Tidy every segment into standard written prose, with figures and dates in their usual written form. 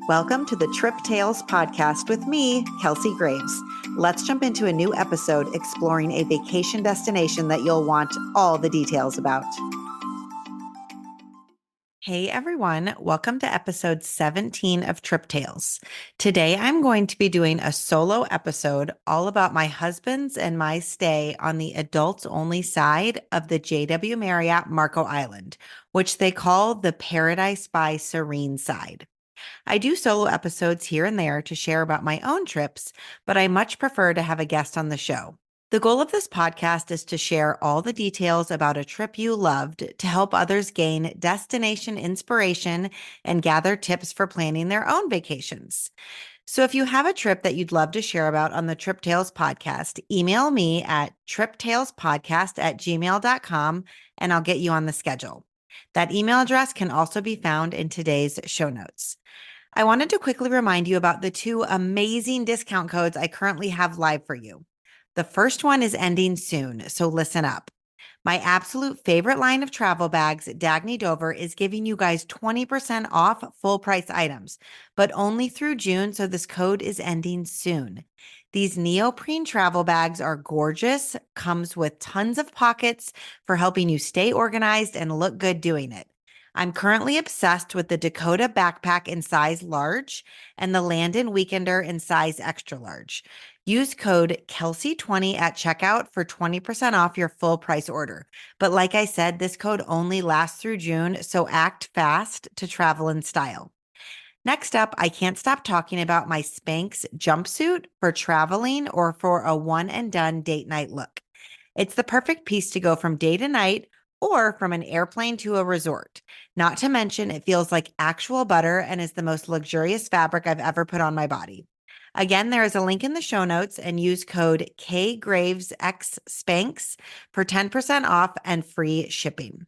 Welcome to the Trip Tales podcast with me, Kelsey Graves. Let's jump into a new episode exploring a vacation destination that you'll want all the details about. Hey everyone, welcome to episode 17 of Trip Tales. Today I'm going to be doing a solo episode all about my husband's and my stay on the adults only side of the JW Marriott Marco Island, which they call the Paradise by Sirene side. I do solo episodes here and there to share about my own trips, but I much prefer to have a guest on the show. The goal of this podcast is to share all the details about a trip you loved to help others gain destination inspiration and gather tips for planning their own vacations. So if you have a trip that you'd love to share about on the Trip Tales podcast, email me at triptalespodcast@gmail.com and I'll get you on the schedule. That email address can also be found in today's show notes. I wanted to quickly remind you about the two amazing discount codes I currently have live for you. The first one is ending soon, so listen up. My absolute favorite line of travel bags, Dagny Dover, is giving you guys 20% off full price items, but only through June, so this code is ending soon. These neoprene travel bags are gorgeous, comes with tons of pockets for helping you stay organized and look good doing it. I'm currently obsessed with the Dakota backpack in size large and the Landon Weekender in size extra large. Use code Kelsey20 at checkout for 20% off your full price order. But like I said, this code only lasts through June, so act fast to travel in style. Next up, I can't stop talking about my Spanx jumpsuit for traveling or for a one and done date night look. It's the perfect piece to go from day to night or from an airplane to a resort. Not to mention, it feels like actual butter and is the most luxurious fabric I've ever put on my body. Again, there is a link in the show notes and use code KGravesXSpanx for 10% off and free shipping.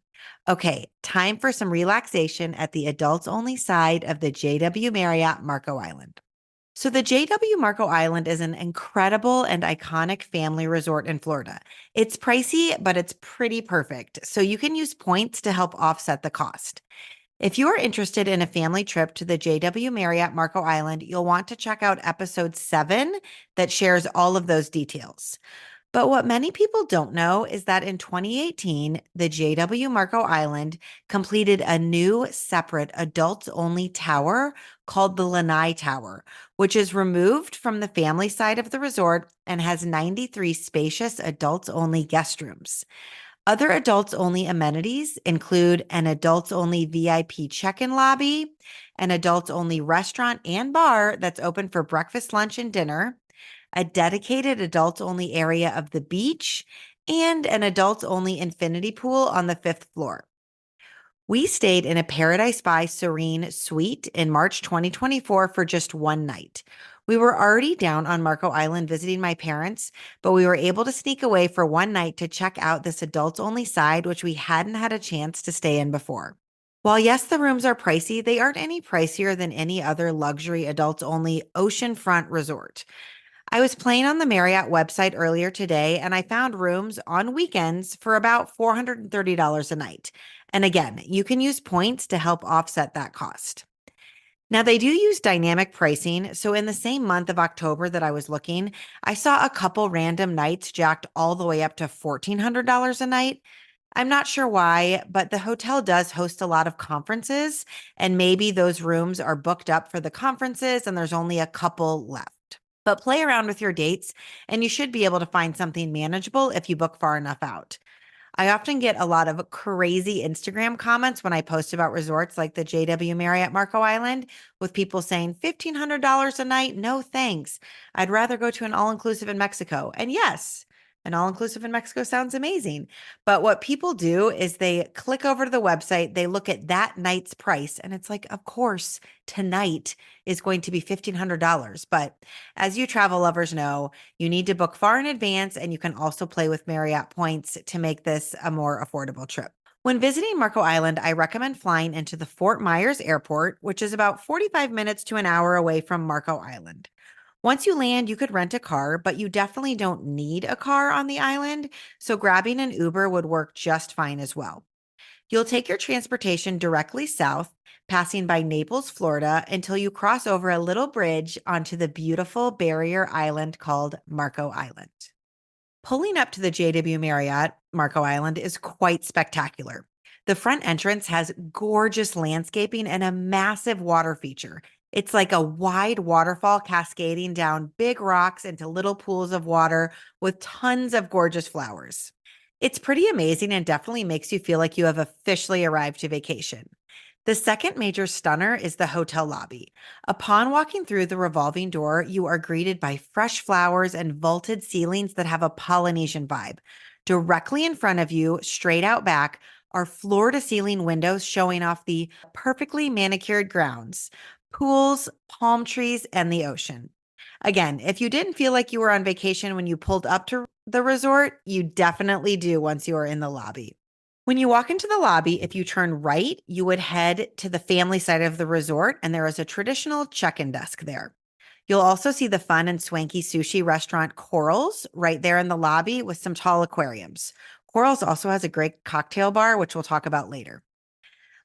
Okay, time for some relaxation at the adults only side of the JW Marriott Marco Island. So the JW Marco Island is an incredible and iconic family resort in Florida. It's pricey, but it's pretty perfect. So you can use points to help offset the cost. If you are interested in a family trip to the JW Marriott Marco Island, you'll want to check out episode 7 that shares all of those details. But what many people don't know is that in 2018, the JW Marco Island completed a new separate adults-only tower called the Lanai Tower, which is removed from the family side of the resort and has 93 spacious adults-only guest rooms. Other adults-only amenities include an adults-only VIP check-in lobby, an adults-only restaurant and bar that's open for breakfast, lunch, and dinner, a dedicated adults-only area of the beach, and an adults-only infinity pool on the 5th floor. We stayed in a Paradise by Sirene suite in March 2024 for just one night. We were already down on Marco Island visiting my parents, but we were able to sneak away for one night to check out this adults-only side, which we hadn't had a chance to stay in before. While yes, the rooms are pricey, they aren't any pricier than any other luxury adults-only oceanfront resort. I was playing on the Marriott website earlier today, and I found rooms on weekends for about $430 a night. And again, you can use points to help offset that cost. Now, they do use dynamic pricing. So in the same month of October that I was looking, I saw a couple random nights jacked all the way up to $1,400 a night. I'm not sure why, but the hotel does host a lot of conferences, and maybe those rooms are booked up for the conferences and there's only a couple left. But play around with your dates, and you should be able to find something manageable if you book far enough out. I often get a lot of crazy Instagram comments when I post about resorts like the JW Marriott Marco Island, with people saying $1,500 a night, no thanks. I'd rather go to an all-inclusive in Mexico. And yes, an all-inclusive in Mexico sounds amazing. But what people do is they click over to the website, they look at that night's price, and it's like, of course, tonight is going to be $1,500. But as you travel lovers know, you need to book far in advance, and you can also play with Marriott points to make this a more affordable trip. When visiting Marco Island, I recommend flying into the Fort Myers Airport, which is about 45 minutes to an hour away from Marco Island. Once you land, you could rent a car, but you definitely don't need a car on the island, so grabbing an Uber would work just fine as well. You'll take your transportation directly south, passing by Naples, Florida, until you cross over a little bridge onto the beautiful barrier island called Marco Island. Pulling up to the JW Marriott, Marco Island, is quite spectacular. The front entrance has gorgeous landscaping and a massive water feature. It's like a wide waterfall cascading down big rocks into little pools of water with tons of gorgeous flowers. It's pretty amazing and definitely makes you feel like you have officially arrived to vacation. The second major stunner is the hotel lobby. Upon walking through the revolving door, you are greeted by fresh flowers and vaulted ceilings that have a Polynesian vibe. Directly in front of you, straight out back, are floor-to-ceiling windows showing off the perfectly manicured grounds, pools, palm trees, and the ocean. Again, if you didn't feel like you were on vacation when you pulled up to the resort, you definitely do once you are in the lobby. When you walk into the lobby, if you turn right, you would head to the family side of the resort, and there is a traditional check-in desk there. You'll also see the fun and swanky sushi restaurant Corals right there in the lobby with some tall aquariums. Corals also has a great cocktail bar, which we'll talk about later.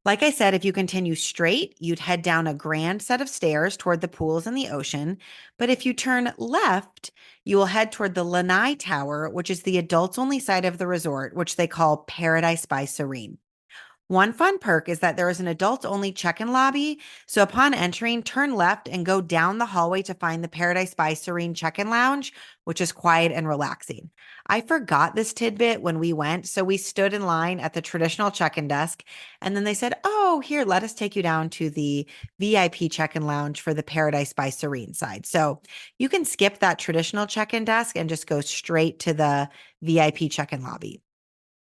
Like I said, if you continue straight, you'd head down a grand set of stairs toward the pools and the ocean. But if you turn left, you will head toward the Lanai Tower, which is the adults only side of the resort, which they call Paradise by Sirene. One fun perk is that there is an adults-only check-in lobby, so upon entering, turn left and go down the hallway to find the Paradise by Serene check-in lounge, which is quiet and relaxing. I forgot this tidbit when we went, so we stood in line at the traditional check-in desk, and then they said, "Oh, here, let us take you down to the VIP check-in lounge for the Paradise by Serene side." So you can skip that traditional check-in desk and just go straight to the VIP check-in lobby.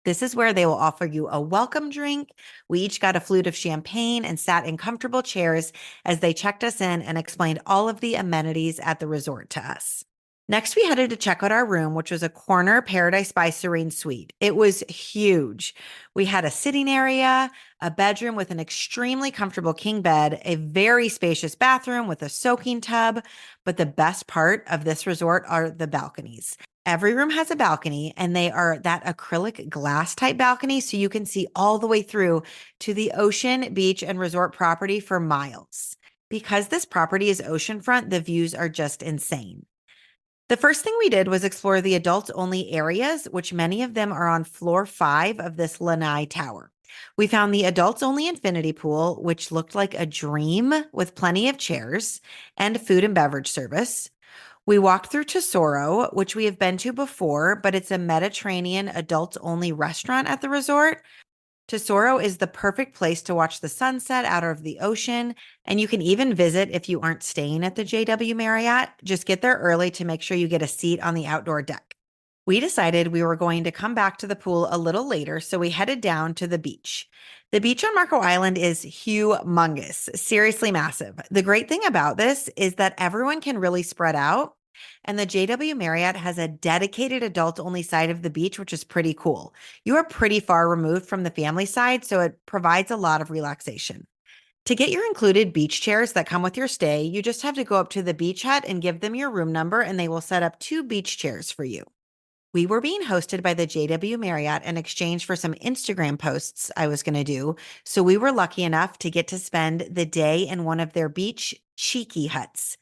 This is where they will offer you a welcome drink. We each got a flute of champagne and sat in comfortable chairs as they checked us in and explained all of the amenities at the resort to us. Next, we headed to check out our room, which was a corner Paradise by Serene suite. It was huge. We had a sitting area, a bedroom with an extremely comfortable king bed, a very spacious bathroom with a soaking tub. But the best part of this resort are the balconies. Every room has a balcony, and they are that acrylic glass type balcony, so you can see all the way through to the ocean, beach, and resort property for miles. Because this property is oceanfront, the views are just insane. The first thing we did was explore the adults-only areas, which many of them are on floor 5 of this Lanai Tower. We found the adults-only infinity pool, which looked like a dream with plenty of chairs and food and beverage service. We walked through Tesoro, which we have been to before, but it's a Mediterranean adults-only restaurant at the resort. Tesoro is the perfect place to watch the sunset out of the ocean, and you can even visit if you aren't staying at the JW Marriott. Just get there early to make sure you get a seat on the outdoor deck. We decided we were going to come back to the pool a little later, so we headed down to the beach. The beach on Marco Island is humongous, seriously massive. The great thing about this is that everyone can really spread out, and the JW Marriott has a dedicated adult-only side of the beach, which is pretty cool. You are pretty far removed from the family side, so it provides a lot of relaxation. To get your included beach chairs that come with your stay, you just have to go up to the beach hut and give them your room number, and they will set up 2 beach chairs for you. We were being hosted by the JW Marriott in exchange for some Instagram posts I was going to do, so we were lucky enough to get to spend the day in one of their beach Chickee huts.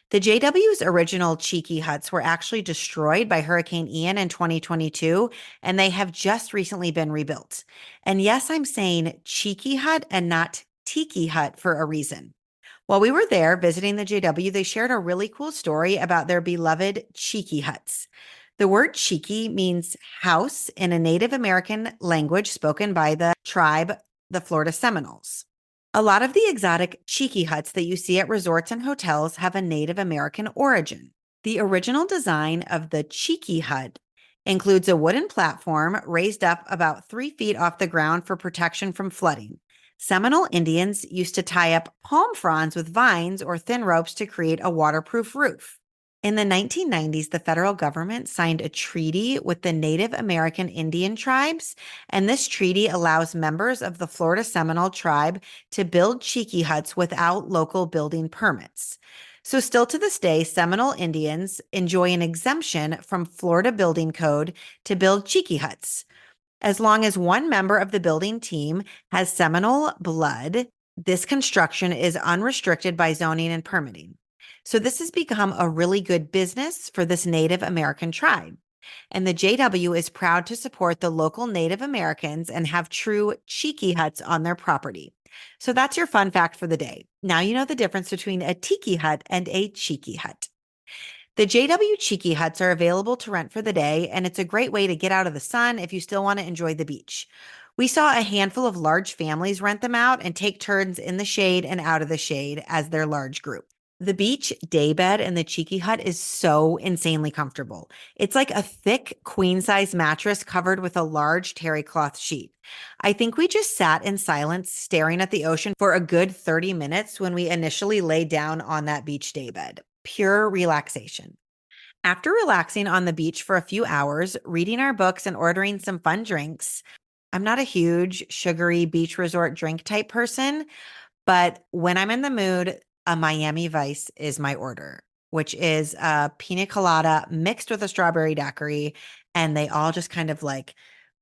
The JW's original Chickee huts were actually destroyed by Hurricane Ian in 2022, and they have just recently been rebuilt. And yes, I'm saying Chickee hut and not Tiki hut for a reason. While we were there visiting the JW, they shared a really cool story about their beloved Chickee huts. The word Chickee means house in a Native American language spoken by the tribe, the Florida Seminoles. A lot of the exotic Chickee huts that you see at resorts and hotels have a Native American origin. The original design of the Chickee hut includes a wooden platform raised up about 3 feet off the ground for protection from flooding. Seminole Indians used to tie up palm fronds with vines or thin ropes to create a waterproof roof. In the 1990s, the federal government signed a treaty with the Native American Indian tribes, and this treaty allows members of the Florida Seminole tribe to build Chickee huts without local building permits. So still to this day, Seminole Indians enjoy an exemption from Florida Building Code to build Chickee huts. As long as one member of the building team has Seminole blood, This construction is unrestricted by zoning and permitting. So this has become a really good business for this Native American tribe. And the JW is proud to support the local Native Americans and have true Chickee huts on their property. So that's your fun fact for the day. Now you know the difference between a tiki hut and a Chickee hut. The JW Chickee huts are available to rent for the day, and it's a great way to get out of the sun if you still want to enjoy the beach. We saw a handful of large families rent them out and take turns in the shade and out of the shade as their large group. The beach daybed in the Chickee hut is so insanely comfortable. It's like a thick queen size mattress covered with a large terry cloth sheet. I think we just sat in silence staring at the ocean for a good 30 minutes when we initially lay down on that beach daybed. Pure relaxation. After relaxing on the beach for a few hours, reading our books and ordering some fun drinks, I'm not a huge sugary beach resort drink type person, but when I'm in the mood, a Miami Vice is my order, which is a pina colada mixed with a strawberry daiquiri. And they all just kind of like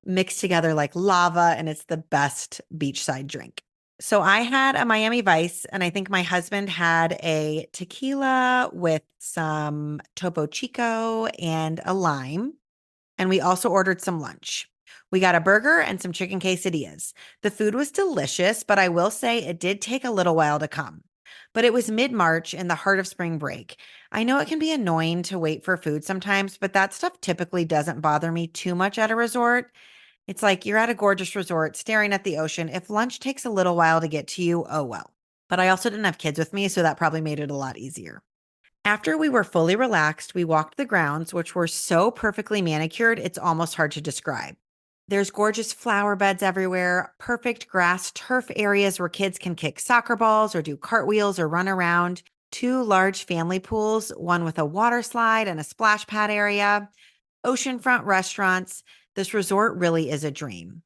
mix together like lava. And it's the best beachside drink. So I had a Miami Vice, and I think my husband had a tequila with some Topo Chico and a lime. And we also ordered some lunch. We got a burger and some chicken quesadillas. The food was delicious, but I will say it did take a little while to come. But it was mid-March in the heart of spring break. I know it can be annoying to wait for food sometimes, but that stuff typically doesn't bother me too much at a resort. It's like you're at a gorgeous resort staring at the ocean. If lunch takes a little while to get to you, oh well. But I also didn't have kids with me, so that probably made it a lot easier. After we were fully relaxed, we walked the grounds, which were so perfectly manicured, it's almost hard to describe. There's gorgeous flower beds everywhere, perfect grass turf areas where kids can kick soccer balls or do cartwheels or run around, two large family pools, one with a water slide and a splash pad area, oceanfront restaurants. This resort really is a dream.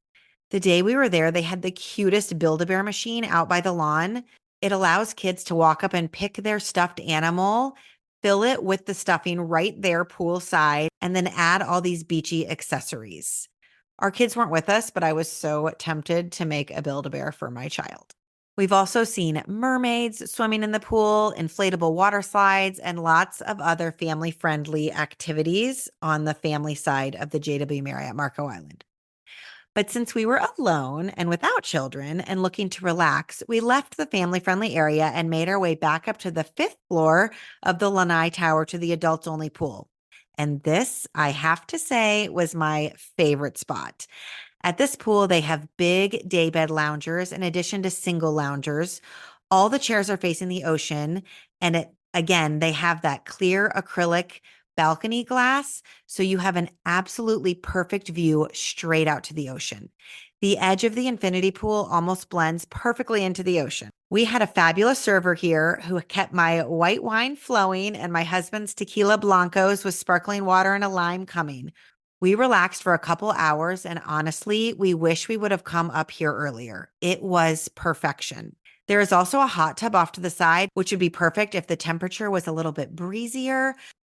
The day we were there, they had the cutest Build-A-Bear machine out by the lawn. It allows kids to walk up and pick their stuffed animal, fill it with the stuffing right there poolside, and then add all these beachy accessories. Our kids weren't with us, but I was so tempted to make a Build-A-Bear for my child. We've also seen mermaids swimming in the pool, inflatable water slides, and lots of other family-friendly activities on the family side of the JW Marriott Marco Island. But since we were alone and without children and looking to relax, we left the family-friendly area and made our way back up to the fifth floor of the Lanai Tower to the adults-only pool. And this, I have to say, was my favorite spot. At this pool, they have big daybed loungers in addition to single loungers. All the chairs are facing the ocean. And again, they have that clear acrylic balcony glass. So you have an absolutely perfect view straight out to the ocean. The edge of the infinity pool almost blends perfectly into the ocean. We had a fabulous server here who kept my white wine flowing and my husband's tequila blancos with sparkling water and a lime coming. We relaxed for a couple hours, and honestly, we wish we would have come up here earlier. It was perfection. There is also a hot tub off to the side, which would be perfect if the temperature was a little bit breezier.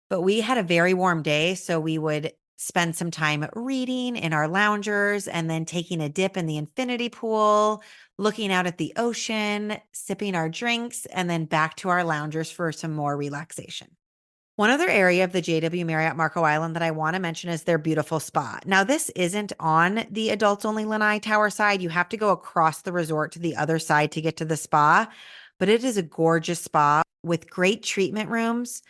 But we had a very warm day, so we would spend some time reading in our loungers and then taking a dip in the infinity pool, looking out at the ocean, sipping our drinks, and then back to our loungers for some more relaxation. One other area of the JW Marriott Marco Island that I want to mention is their beautiful spa. Now, this isn't on the adults only Lanai Tower side. You have to go across the resort to the other side to get to the spa, but it is a gorgeous spa with great treatment rooms.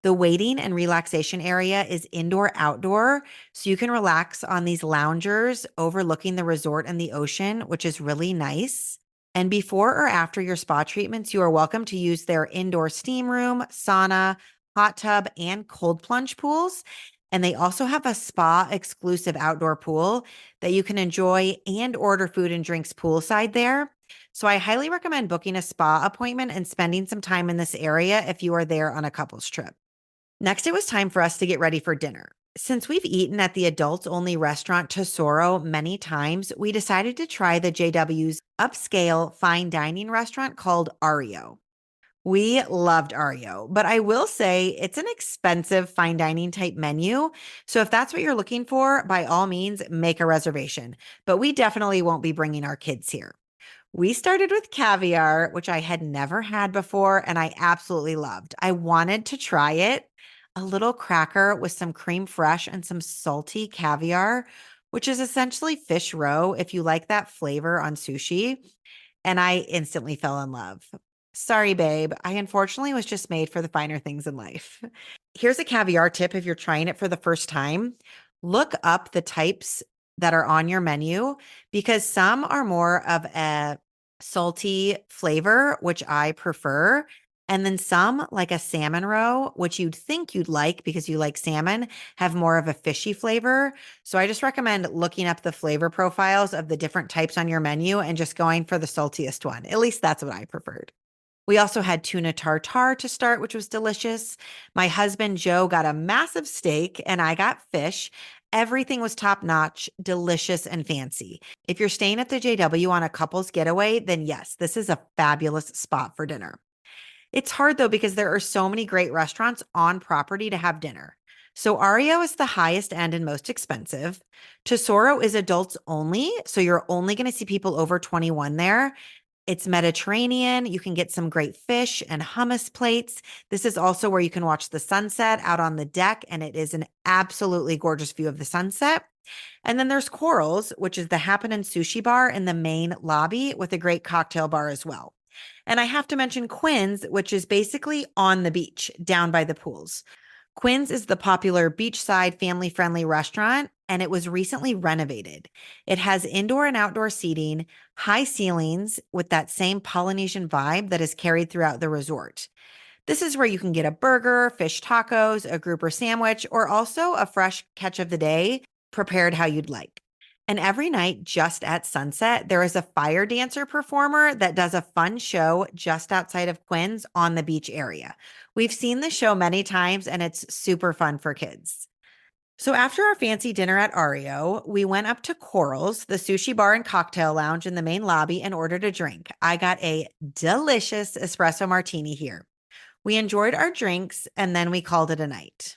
The waiting and relaxation area is indoor outdoor, so you can relax on these loungers overlooking the resort and the ocean, which is really nice. And before or after your spa treatments, you are welcome to use their indoor steam room, sauna, hot tub, and cold plunge pools. And they also have a spa exclusive outdoor pool that you can enjoy and order food and drinks poolside there. So I highly recommend booking a spa appointment and spending some time in this area if you are there on a couples trip. Next, it was time for us to get ready for dinner. Since we've eaten at the adults-only restaurant Tesoro many times, we decided to try the JW's upscale fine dining restaurant called Ario. We loved Ario, but I will say it's an expensive fine dining type menu. So if that's what you're looking for, by all means, make a reservation. But we definitely won't be bringing our kids here. We started with caviar, which I had never had before and I absolutely loved. I wanted to try it. A little cracker with some creme fraiche and some salty caviar, which is essentially fish roe if you like that flavor on sushi. And I instantly fell in love. Sorry, babe. I unfortunately was just made for the finer things in life. Here's a caviar tip if you're trying it for the first time. Look up the types that are on your menu because some are more of a salty flavor, which I prefer. And then some, like a salmon roe, which you'd think you'd like because you like salmon, have more of a fishy flavor. So I just recommend looking up the flavor profiles of the different types on your menu and just going for the saltiest one. At least that's what I preferred. We also had tuna tartare to start, which was delicious. My husband, Joe, got a massive steak and I got fish. Everything was top notch, delicious, and fancy. If you're staying at the JW on a couple's getaway, then yes, this is a fabulous spot for dinner. It's hard though, because there are so many great restaurants on property to have dinner. So Ario is the highest end and most expensive. Tesoro is adults only. So you're only going to see people over 21 there. It's Mediterranean. You can get some great fish and hummus plates. This is also where you can watch the sunset out on the deck, and it is an absolutely gorgeous view of the sunset. And then there's Corals, which is the Happening Sushi Bar in the main lobby with a great cocktail bar as well. And I have to mention Quinn's, which is basically on the beach down by the pools. Quinn's is the popular beachside family friendly restaurant, and it was recently renovated. It has indoor and outdoor seating, high ceilings with that same Polynesian vibe that is carried throughout the resort. This is where you can get a burger, fish tacos, a grouper sandwich, or also a fresh catch of the day prepared how you'd like. And every night, just at sunset, there is a fire dancer performer that does a fun show just outside of Quinn's on the beach area. We've seen the show many times and it's super fun for kids. So after our fancy dinner at Ario, we went up to Corals, the sushi bar and cocktail lounge in the main lobby, and ordered a drink. I got a delicious espresso martini here. We enjoyed our drinks and then we called it a night.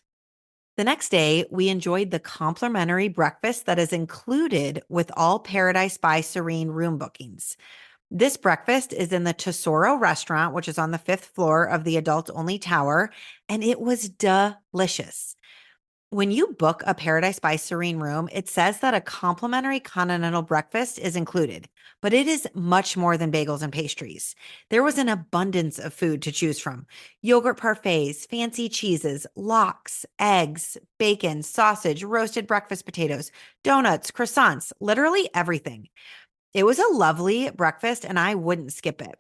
The next day, we enjoyed the complimentary breakfast that is included with all Paradise by Sirene room bookings. This breakfast is in the Tesoro restaurant, which is on the fifth floor of the adult only tower, and it was delicious. When you book a Paradise by Serene room, it says that a complimentary continental breakfast is included, but it is much more than bagels and pastries. There was an abundance of food to choose from: yogurt parfaits, fancy cheeses, lox, eggs, bacon, sausage, roasted breakfast potatoes, donuts, croissants, literally everything. It was a lovely breakfast and I wouldn't skip it.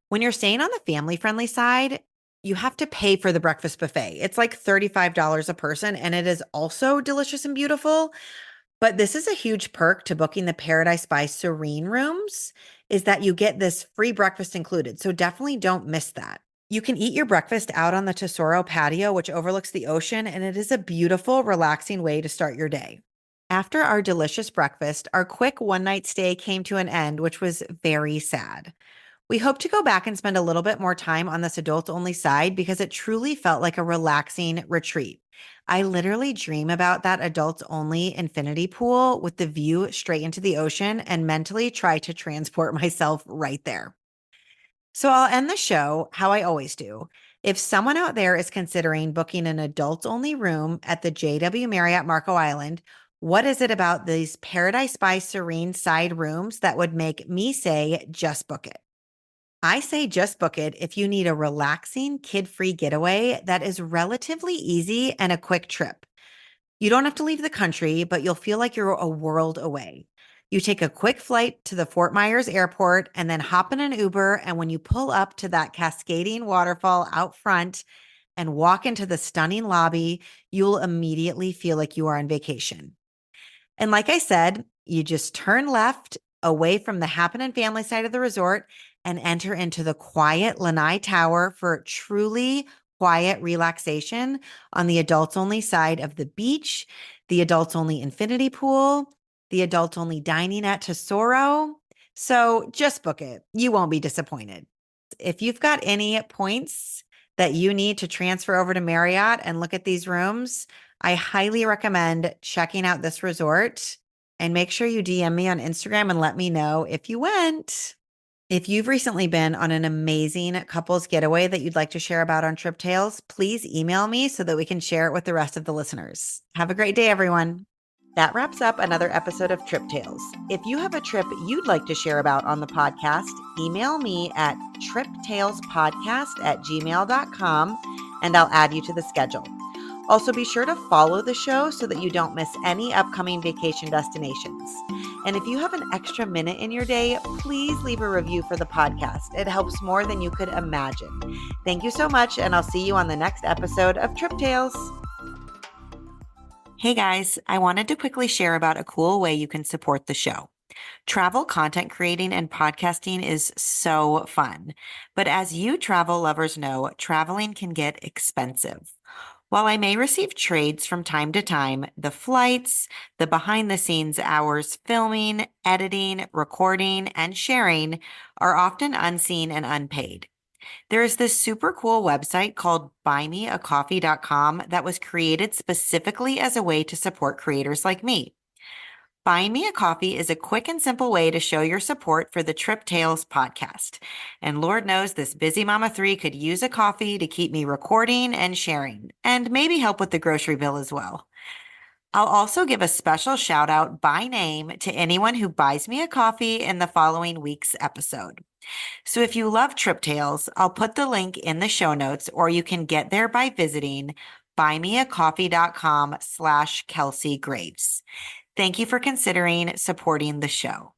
When you're staying on the family friendly side, you have to pay for the breakfast buffet. It's like $35 a person, and it is also delicious and beautiful. But this is a huge perk to booking the Paradise by Serene rooms, is that you get this free breakfast included. So definitely don't miss that. You can eat your breakfast out on the Tesoro patio, which overlooks the ocean, and it is a beautiful, relaxing way to start your day. After our delicious breakfast, our quick one night stay came to an end, which was very sad. We hope to go back and spend a little bit more time on this adults only side because it truly felt like a relaxing retreat. I literally dream about that adults only infinity pool with the view straight into the ocean and mentally try to transport myself right there. So I'll end the show how I always do. If someone out there is considering booking an adults only room at the JW Marriott Marco Island, what is it about these Paradise by Serene side rooms that would make me say just book it? I say just book it if you need a relaxing, kid-free getaway that is relatively easy and a quick trip. You don't have to leave the country, but you'll feel like you're a world away. You take a quick flight to the Fort Myers airport and then hop in an Uber. And when you pull up to that cascading waterfall out front and walk into the stunning lobby, you'll immediately feel like you are on vacation. And like I said, you just turn left away from the Happening family side of the resort and enter into the quiet Lanai Tower for truly quiet relaxation on the adults only side of the beach, the adults only infinity pool, the adults only dining at Tesoro. So just book it. You won't be disappointed. If you've got any points that you need to transfer over to Marriott and look at these rooms, I highly recommend checking out this resort, and make sure you DM me on Instagram and let me know if you went. If you've recently been on an amazing couples getaway that you'd like to share about on Trip Tales, please email me so that we can share it with the rest of the listeners. Have a great day, everyone. That wraps up another episode of Trip Tales. If you have a trip you'd like to share about on the podcast, email me at triptalespodcast@gmail.com and I'll add you to the schedule. Also, be sure to follow the show so that you don't miss any upcoming vacation destinations. And if you have an extra minute in your day, please leave a review for the podcast. It helps more than you could imagine. Thank you so much, and I'll see you on the next episode of Trip Tales. Hey guys, I wanted to quickly share about a cool way you can support the show. Travel content creating and podcasting is so fun. But as you travel lovers know, traveling can get expensive. While I may receive trades from time to time, the flights, the behind the scenes hours filming, editing, recording, and sharing are often unseen and unpaid. There is this super cool website called buymeacoffee.com that was created specifically as a way to support creators like me. Buying Me a Coffee is a quick and simple way to show your support for the Trip Tales podcast. And Lord knows this busy Mama 3 could use a coffee to keep me recording and sharing, and maybe help with the grocery bill as well. I'll also give a special shout out by name to anyone who buys me a coffee in the following week's episode. So if you love Trip Tales, I'll put the link in the show notes, or you can get there by visiting buymeacoffee.com/Kelsey Graves. Thank you for considering supporting the show.